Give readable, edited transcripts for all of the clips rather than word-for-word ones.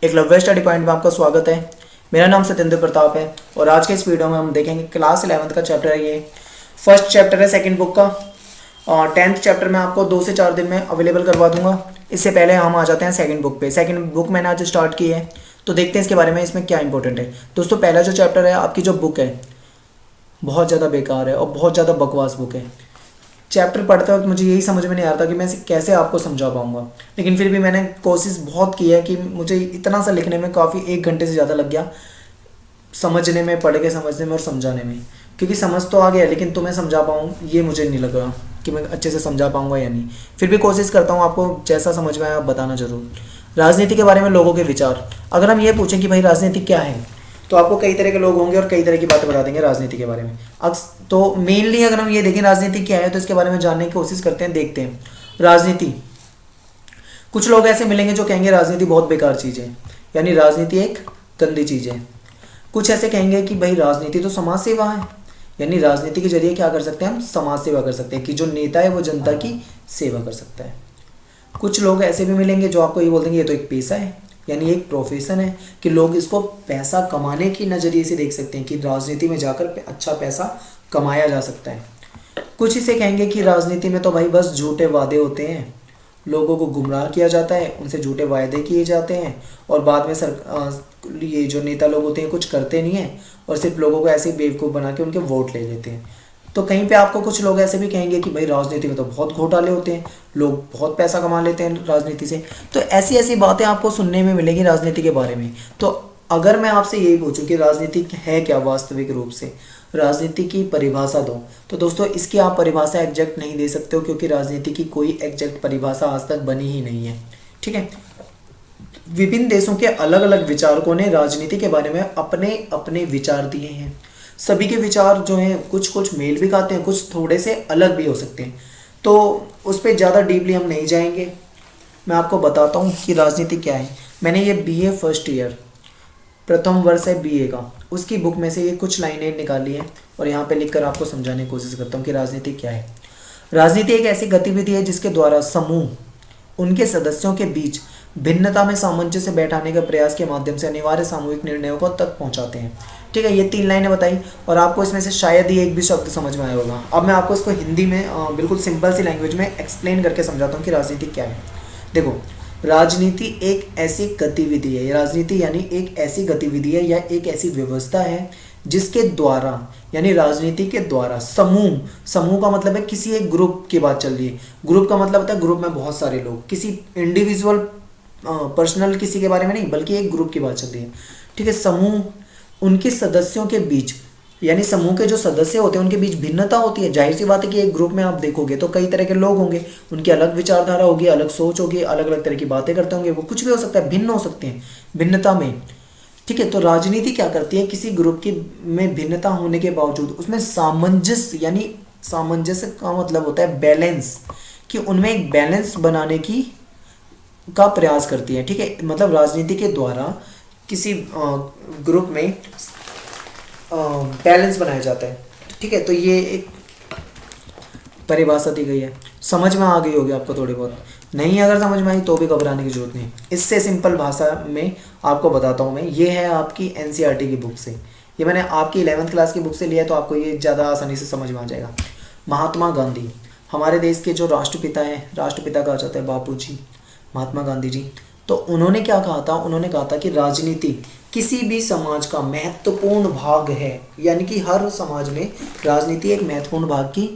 Eklavya study point में आपका स्वागत है। मेरा नाम सत्येंद्र प्रताप है और आज के इस वीडियो में हम देखेंगे क्लास 11th का चैप्टर है। ये फर्स्ट चैप्टर है सेकंड बुक का और 10th चैप्टर मैं आपको 2 से 4 दिन में अवेलेबल करवा दूंगा। इससे पहले हम आ जाते हैं सेकंड बुक पे। सेकंड बुक मैंने आज स्टार्ट की है तो देखते हैं इसके बारे में, इसमें क्या इंपॉर्टेंट है। दोस्तों, पहला जो चैप्टर है, आपकी जो बुक है बहुत ज़्यादा बेकार है और बहुत ज़्यादा बकवास बुक है। चैप्टर पढ़ते वक्त मुझे यही समझ में नहीं आ रहा था कि मैं इसे कैसे आपको समझा पाऊंगा, लेकिन फिर भी मैंने कोशिश बहुत की है कि मुझे इतना सा लिखने में काफ़ी 1 घंटे से ज़्यादा लग गया, समझने में, पढ़ के समझने में और समझाने में। क्योंकि समझ तो आ गया लेकिन तुम्हें समझा पाऊँ ये मुझे नहीं लगा कि मैं अच्छे से समझा पाऊँगा या नहीं। फिर भी कोशिश करता हूँ, आपको जैसा समझ में आया आप बताना ज़रूर। राजनीति के बारे में लोगों के विचार, अगर हम ये पूछें कि भाई राजनीति क्या है, तो आपको कई तरह के लोग होंगे और कई तरह की बातें बता देंगे राजनीति के बारे में। तो मेनली अगर हम ये देखें राजनीति क्या है तो इसके बारे में जानने की कोशिश करते हैं, देखते हैं। राजनीति, कुछ लोग ऐसे मिलेंगे जो कहेंगे राजनीति बहुत बेकार चीज़ है, यानी राजनीति एक गंदी चीज़ है। कुछ ऐसे कहेंगे कि भाई राजनीति तो समाज सेवा है, यानी राजनीति के जरिए क्या कर सकते हैं हम, समाज सेवा कर सकते हैं, कि जो नेता है वो जनता की सेवा कर सकता है। कुछ लोग ऐसे भी मिलेंगे जो आपको ये बोल देंगे ये तो एक पेशा है, यानी एक प्रोफेशन है, कि लोग इसको पैसा कमाने की नज़रिए से देख सकते हैं कि राजनीति में जाकर अच्छा पैसा कमाया जा सकता है। कुछ इसे कहेंगे कि राजनीति में तो भाई बस झूठे वादे होते हैं, लोगों को गुमराह किया जाता है, उनसे झूठे वायदे किए जाते हैं और बाद में ये जो नेता लोग होते हैं कुछ करते नहीं हैं और सिर्फ लोगों को ऐसे बेवकूफ़ बना के उनके वोट ले लेते हैं। तो कहीं पे आपको कुछ लोग ऐसे भी कहेंगे कि भाई राजनीति में तो बहुत घोटाले होते हैं, लोग बहुत पैसा कमा लेते हैं राजनीति से। तो ऐसी ऐसी बातें आपको सुनने में मिलेगी राजनीति के बारे में। तो अगर मैं आपसे यही पूछूं कि राजनीति है क्या वास्तविक रूप से, राजनीति की परिभाषा दो, तो दोस्तों इसकी आप परिभाषा एग्जैक्ट नहीं दे सकते हो, क्योंकि राजनीति की कोई एग्जैक्ट परिभाषा आज तक बनी ही नहीं है। ठीक है, विभिन्न देशों के अलग अलग विचारकों ने राजनीति के बारे में अपने अपने विचार दिए हैं। सभी के विचार जो हैं कुछ कुछ मेल भी खाते हैं, कुछ थोड़े से अलग भी हो सकते हैं। तो उस पर ज़्यादा डीपली हम नहीं जाएंगे, मैं आपको बताता हूँ कि राजनीति क्या है। मैंने ये बीए फर्स्ट ईयर, प्रथम वर्ष है बीए का, उसकी बुक में से ये कुछ लाइनें निकाली हैं और यहाँ पे लिखकर आपको समझाने की कोशिश करता हूँ कि राजनीति क्या है। राजनीति एक ऐसी गतिविधि है जिसके द्वारा समूह उनके सदस्यों के बीच भिन्नता में सामंजस्य बैठाने के प्रयास के माध्यम से अनिवार्य सामूहिक निर्णयों को तक पहुंचाते हैं। ठीक है, ये 3 लाइनें बताई और आपको इसमें से शायद ही एक भी शब्द समझ में आया होगा। अब मैं आपको इसको हिंदी में बिल्कुल सिंपल सी लैंग्वेज में एक्सप्लेन करके समझाता हूँ कि राजनीति क्या है। देखो, राजनीति एक ऐसी गतिविधि है, राजनीति यानी एक ऐसी गतिविधि है या एक ऐसी व्यवस्था है जिसके द्वारा, यानी राजनीति के द्वारा समूह का मतलब है किसी एक ग्रुप की बात चल रही है। ग्रुप का मतलब होता है ग्रुप में बहुत सारे लोग, किसी इंडिविजुअल पर्सनल किसी के बारे में नहीं, बल्कि एक ग्रुप की बात चल रही है। ठीक है, समूह उनके सदस्यों के बीच, यानी समूह के जो सदस्य होते हैं उनके बीच भिन्नता होती है। जाहिर सी बात है कि एक ग्रुप में आप देखोगे तो कई तरह के लोग होंगे, उनकी अलग विचारधारा होगी, अलग सोच होगी, अलग अलग तरह की बातें करते होंगे, वो कुछ भी हो सकता है, भिन्न हो सकते हैं भिन्नता में। ठीक है, तो राजनीति क्या करती है, किसी ग्रुप की में भिन्नता होने के बावजूद उसमें सामंजस्य, यानी सामंजस्य का मतलब होता है बैलेंस, कि उनमें एक बैलेंस बनाने की का प्रयास करती है। ठीक है, मतलब राजनीति के द्वारा किसी ग्रुप में बैलेंस बनाया जाता है। ठीक है, तो ये एक परिभाषा दी गई है। समझ में आ गई होगी आपको थोड़ी बहुत, नहीं अगर समझ में आई तो भी घबराने की जरूरत नहीं। इससे सिंपल भाषा में आपको बताता हूँ मैं। ये है आपकी एनसीईआरटी की बुक से, ये मैंने आपकी 11th क्लास की बुक से लिया है, तो आपको ये ज़्यादा आसानी से समझ में आ जाएगा। महात्मा गांधी हमारे देश के जो राष्ट्रपिता हैं, राष्ट्रपिता कहा जाता है बापू जी, महात्मा गांधी जी। तो उन्होंने क्या कहा था, उन्होंने कहा था कि राजनीति किसी भी समाज का महत्वपूर्ण भाग है, यानी कि हर समाज में राजनीति एक महत्वपूर्ण भाग की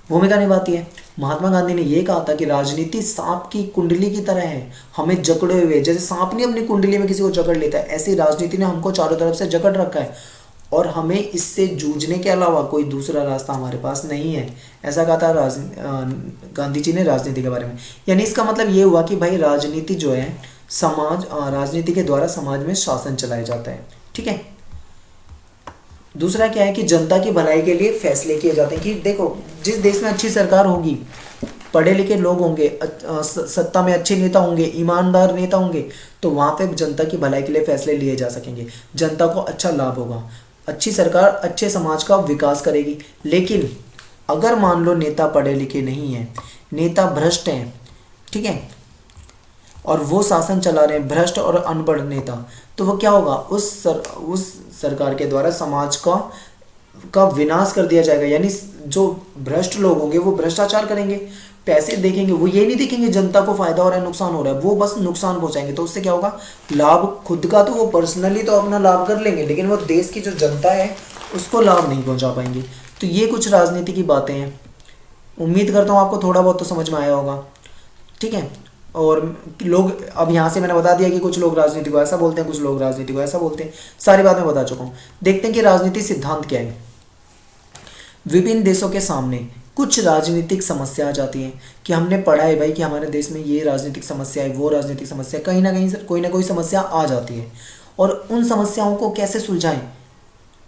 भूमिका निभाती है। महात्मा गांधी ने यह कहा था कि राजनीति सांप की कुंडली की तरह है, हमें जकड़े हुए, जैसे सांप नहीं अपनी कुंडली में किसी को जकड़ लेता है, ऐसी राजनीति ने हमको चारों तरफ से जकड़ रखा है और हमें इससे जूझने के अलावा कोई दूसरा रास्ता हमारे पास नहीं है। ऐसा कहा था गांधी जी ने राजनीति के बारे में। यानी इसका मतलब ये हुआ कि भाई राजनीति जो है राजनीति के द्वारा समाज में शासन चलाया जाता है। ठीक है, दूसरा क्या है कि जनता की भलाई के लिए फैसले किए जाते हैं। कि देखो, जिस देश में अच्छी सरकार होगी, पढ़े लिखे लोग होंगे, सत्ता में अच्छे नेता होंगे, ईमानदार नेता होंगे, तो वहाँ पे जनता की भलाई के लिए फैसले लिए जा सकेंगे, जनता को अच्छा लाभ होगा, अच्छी सरकार अच्छे समाज का विकास करेगी। लेकिन अगर मान लो नेता पढ़े लिखे नहीं हैं, नेता भ्रष्ट हैं, ठीक है, और वो शासन चला रहे हैं भ्रष्ट और अनपढ़ नेता, तो वो क्या होगा, उस सरकार के द्वारा समाज का विनाश कर दिया जाएगा। यानी जो भ्रष्ट लोग होंगे वो भ्रष्टाचार करेंगे, पैसे देखेंगे, वो ये नहीं देखेंगे जनता को फायदा हो रहा है नुकसान हो रहा है, वो बस नुकसान पहुंचाएंगे। तो उससे क्या होगा, लाभ खुद का तो वो पर्सनली तो अपना लाभ कर लेंगे, लेकिन वो देश की जो जनता है उसको लाभ नहीं पहुंचा पाएंगे। तो ये कुछ राजनीति की बातें हैं। उम्मीद करता हूँ आपको थोड़ा बहुत तो समझ में आया होगा। ठीक है, और लोग, अब यहाँ से मैंने बता दिया कि कुछ लोग राजनीति को ऐसा बोलते हैं, कुछ लोग राजनीति को ऐसा बोलते हैं, सारी बात मैं बता चुका हूँ। देखते हैं कि राजनीति सिद्धांत क्या है। विभिन्न देशों के सामने कुछ राजनीतिक समस्या आ जाती है कि हमने पढ़ा है भाई कि हमारे देश में ये राजनीतिक समस्या है, वो राजनीतिक समस्या, कहीं ना कोई समस्या आ जाती है, और उन समस्याओं को कैसे सुलझाएं।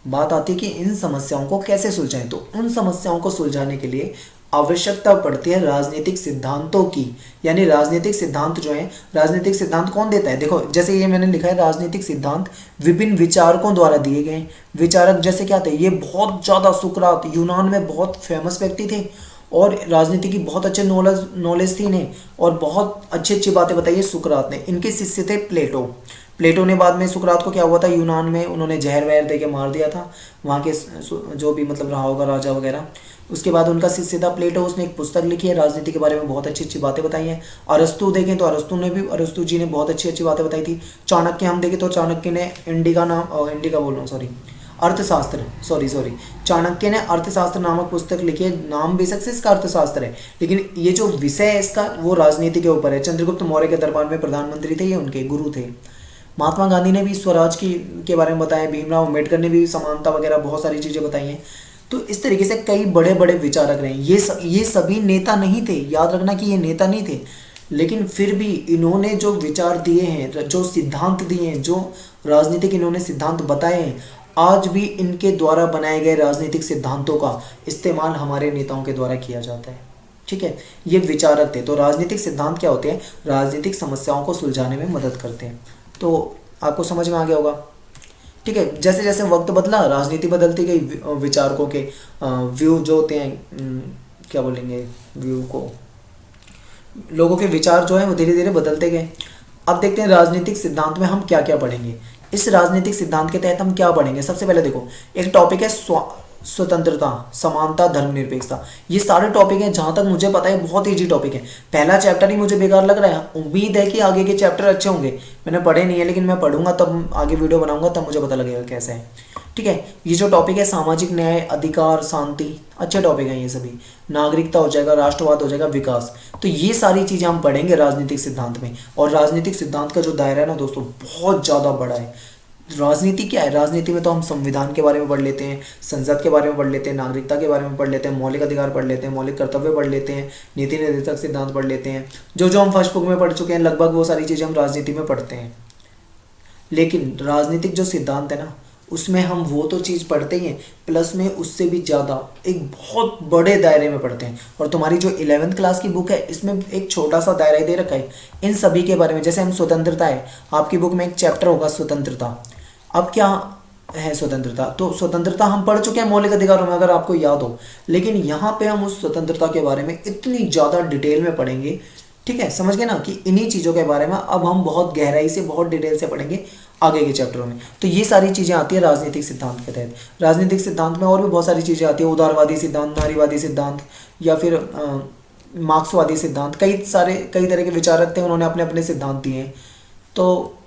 बात आती है कि इन समस्याओं को कैसे सुलझाएं। तो उन समस्याओं को सुलझाने के लिए आवश्यकता पड़ती है राजनीतिक सिद्धांतों की। यानी राजनीतिक सिद्धांत जो है, राजनीतिक सिद्धांत कौन देता है, देखो जैसे ये मैंने लिखा है, राजनीतिक सिद्धांत विभिन्न विचारकों द्वारा दिए गए। विचारक जैसे क्या थे, ये बहुत ज़्यादा सुकरात, यूनान में बहुत फेमस व्यक्ति थे और राजनीति की बहुत अच्छे नॉलेज थी इन्हें, और बहुत अच्छी अच्छी बातें बताई है सुकरात ने। इनके शिष्य थे प्लेटो ने बाद में, सुकरात को क्या हुआ था, यूनान में उन्होंने जहर वहर दे के मार दिया था वहाँ के जो भी मतलब रहा होगा राजा वगैरह। उसके बाद उनका शिष्य था प्लेटो, उसने एक पुस्तक लिखी है राजनीति के बारे में, बहुत अच्छी अच्छी बातें बताई हैं। अरस्तु देखें तो अरस्तु जी ने बहुत अच्छी अच्छी बातें बताई थी। चाणक्य हम देखें तो चाणक्य ने चाणक्य ने अर्थशास्त्र नामक पुस्तक लिखी है। नाम बेशक से इसका अर्थशास्त्र है, लेकिन ये जो विषय है इसका वो राजनीति के ऊपर है। चंद्रगुप्त मौर्य के दरबार में प्रधानमंत्री थे, ये उनके गुरु थे। महात्मा गांधी ने भी स्वराज के बारे में बताया, भीमराव अम्बेडकर ने भी समानता वगैरह बहुत सारी चीज़ें बताई हैं। तो इस तरीके से कई बड़े बड़े विचारक रहे। ये सभी नेता नहीं थे, याद रखना कि ये नेता नहीं थे, लेकिन फिर भी इन्होंने जो विचार दिए हैं, जो सिद्धांत दिए हैं, जो राजनीतिक इन्होंने सिद्धांत बताए हैं, आज भी इनके द्वारा बनाए गए राजनीतिक सिद्धांतों का इस्तेमाल हमारे नेताओं के द्वारा किया जाता है। ठीक है, ये विचारक थे। तो राजनीतिक सिद्धांत क्या होते हैं, राजनीतिक समस्याओं को सुलझाने में मदद करते हैं। तो आपको समझ में आ गया होगा। ठीक है, जैसे जैसे वक्त बदला राजनीति बदलती गई, विचारकों के व्यू जो होते हैं, क्या बोलेंगे, व्यू को, लोगों के विचार जो है वो धीरे धीरे बदलते गए। अब देखते हैं राजनीतिक सिद्धांत में हम क्या क्या पढ़ेंगे। इस राजनीतिक सिद्धांत के तहत हम क्या पढ़ेंगे, सबसे पहले देखो एक टॉपिक है स्वतंत्रता, समानता, धर्मनिरपेक्षता। ये सारे टॉपिक हैं, जहाँ तक मुझे पता है बहुत ईजी टॉपिक है। पहला चैप्टर ही मुझे बेकार लग रहा है, उम्मीद है कि आगे के चैप्टर अच्छे होंगे। मैंने पढ़े नहीं है, लेकिन मैं पढ़ूंगा तब आगे वीडियो बनाऊंगा तब मुझे पता लगेगा कैसे है। ठीक है, ये जो टॉपिक है सामाजिक न्याय, अधिकार, शांति, अच्छे टॉपिक हैं ये सभी। नागरिकता हो जाएगा, राष्ट्रवाद हो जाएगा, विकास। तो ये सारी चीज़ें हम पढ़ेंगे राजनीतिक सिद्धांत में। और राजनीतिक सिद्धांत का जो दायरा है ना दोस्तों, बहुत ज़्यादा बड़ा है। राजनीति क्या है, राजनीति में तो हम संविधान के बारे में पढ़ लेते हैं, संसद के बारे में पढ़ लेते हैं, नागरिकता के बारे में पढ़ लेते हैं, मौलिक अधिकार पढ़ लेते हैं, मौलिक कर्तव्य पढ़ लेते हैं, नीति निर्देशक सिद्धांत पढ़ लेते हैं। जो हम फर्स्ट बुक में पढ़ चुके हैं लगभग वो सारी चीज़ें हम राजनीति में पढ़ते हैं। लेकिन राजनीतिक जो सिद्धांत है ना, उसमें हम वो तो चीज़ पढ़ते ही हैं, प्लस में उससे भी ज़्यादा एक बहुत बड़े दायरे में पढ़ते हैं। और तुम्हारी जो 11th क्लास की बुक है इसमें एक छोटा सा दायरा ही दे रखा है इन सभी के बारे में। जैसे हम स्वतंत्रता है, आपकी बुक में एक चैप्टर होगा स्वतंत्रता। अब क्या है स्वतंत्रता, तो स्वतंत्रता हम पढ़ चुके हैं मौलिक अधिकारों में, अगर आपको याद हो। लेकिन यहाँ पे हम उस स्वतंत्रता के बारे में इतनी ज़्यादा डिटेल में पढ़ेंगे। ठीक है, समझ गए ना कि इन्हीं चीज़ों के बारे में अब हम बहुत गहराई से, बहुत डिटेल से पढ़ेंगे आगे के चैप्टरों में। तो ये सारी चीज़ें आती है राजनीतिक सिद्धांत के तहत। राजनीतिक सिद्धांत में और भी बहुत सारी चीज़ें आती है, उदारवादी सिद्धांत, नारीवादी सिद्धांत, या फिर मार्क्सवादी सिद्धांत। कई तरह के विचारक थे, उन्होंने अपने अपने सिद्धांत दिए हैं। तो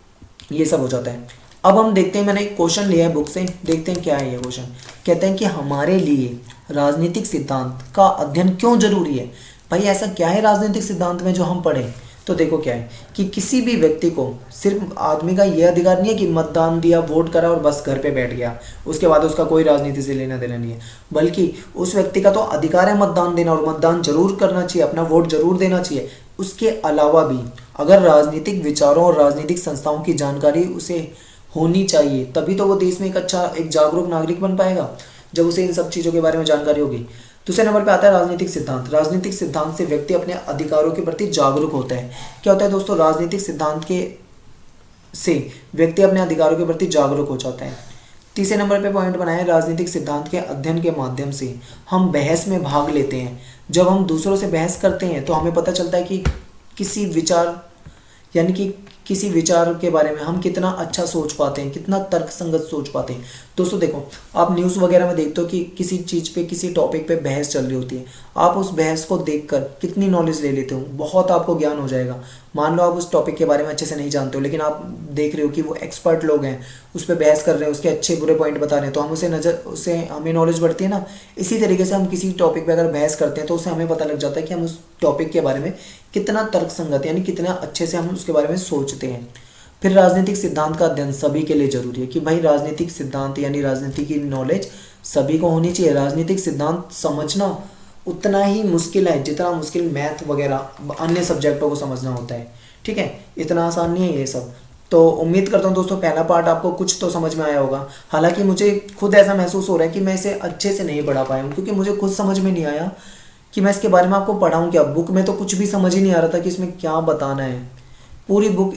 ये सब हो जाता है। अब हम देखते हैं, मैंने एक क्वेश्चन लिया है बुक से, देखते हैं क्या है ये क्वेश्चन। कहते हैं कि हमारे लिए राजनीतिक सिद्धांत का अध्ययन क्यों जरूरी है। भाई ऐसा क्या है राजनीतिक सिद्धांत में जो हम पढ़ें। तो देखो क्या है कि किसी भी व्यक्ति को, सिर्फ आदमी का ये अधिकार नहीं है कि मतदान दिया, वोट करा और बस घर पे बैठ गया, उसके बाद उसका कोई राजनीति से लेना देना नहीं है। बल्कि उस व्यक्ति का तो अधिकार है मतदान देना, और मतदान जरूर करना चाहिए, अपना वोट जरूर देना चाहिए। उसके अलावा भी अगर राजनीतिक विचारों और राजनीतिक संस्थाओं की जानकारी उसे होनी चाहिए, तभी तो वो देश में एक जागरूक नागरिक बन पाएगा, जब उसे इन सब चीज़ों के बारे में जानकारी होगी। दूसरे नंबर पे आता है राजनीतिक सिद्धांत। राजनीतिक सिद्धांत से व्यक्ति अपने अधिकारों के प्रति जागरूक होता है। क्या होता है दोस्तों, राजनीतिक सिद्धांत से व्यक्ति अपने अधिकारों के प्रति जागरूक हो जाता है। तीसरे नंबर पे पॉइंट बनाया है, राजनीतिक सिद्धांत के अध्ययन के माध्यम से हम बहस में भाग लेते हैं। जब हम दूसरों से बहस करते हैं तो हमें पता चलता है कि किसी विचार यानी कि किसी विचार के बारे में हम कितना अच्छा सोच पाते हैं, कितना तर्कसंगत सोच पाते हैं। दोस्तों देखो, आप न्यूज़ वगैरह में देखते हो कि किसी चीज़ पे, किसी टॉपिक पे बहस चल रही होती है, आप उस बहस को देखकर कितनी नॉलेज ले लेते हो, बहुत आपको ज्ञान हो जाएगा। मान लो आप उस टॉपिक के बारे में अच्छे से नहीं जानते हो, लेकिन आप देख रहे हो कि वो एक्सपर्ट लोग हैं, उस पर बहस कर रहे हैं, उसके अच्छे बुरे पॉइंट बता रहे हैं, तो हम उससे हमें नॉलेज बढ़ती है ना। इसी तरीके से हम किसी टॉपिक पे अगर बहस करते हैं तो उससे हमें पता लग जाता है कि हम उस टॉपिक के बारे में कितना तर्कसंगत, यानी कितना अच्छे से हम उसके बारे में सोचते हैं। फिर राजनीतिक सिद्धांत का अध्ययन सभी के लिए जरूरी है, कि भाई राजनीतिक सिद्धांत यानी राजनीति की नॉलेज सभी को होनी चाहिए। राजनीतिक सिद्धांत समझना उतना ही मुश्किल है जितना मुश्किल मैथ वगैरह अन्य सब्जेक्टों को समझना होता है। ठीक है, इतना आसान नहीं है ये सब। तो उम्मीद करता हूँ दोस्तों पहला पार्ट आपको कुछ तो समझ में आया होगा। हालांकि मुझे खुद ऐसा महसूस हो रहा है कि मैं इसे अच्छे से नहीं पढ़ा पाया हूँ, क्योंकि मुझे खुद समझ में नहीं आया कि मैं इसके बारे में आपको पढ़ाऊँ क्या। बुक में तो कुछ भी समझ ही नहीं आ रहा था कि इसमें क्या बताना है। पूरी बुक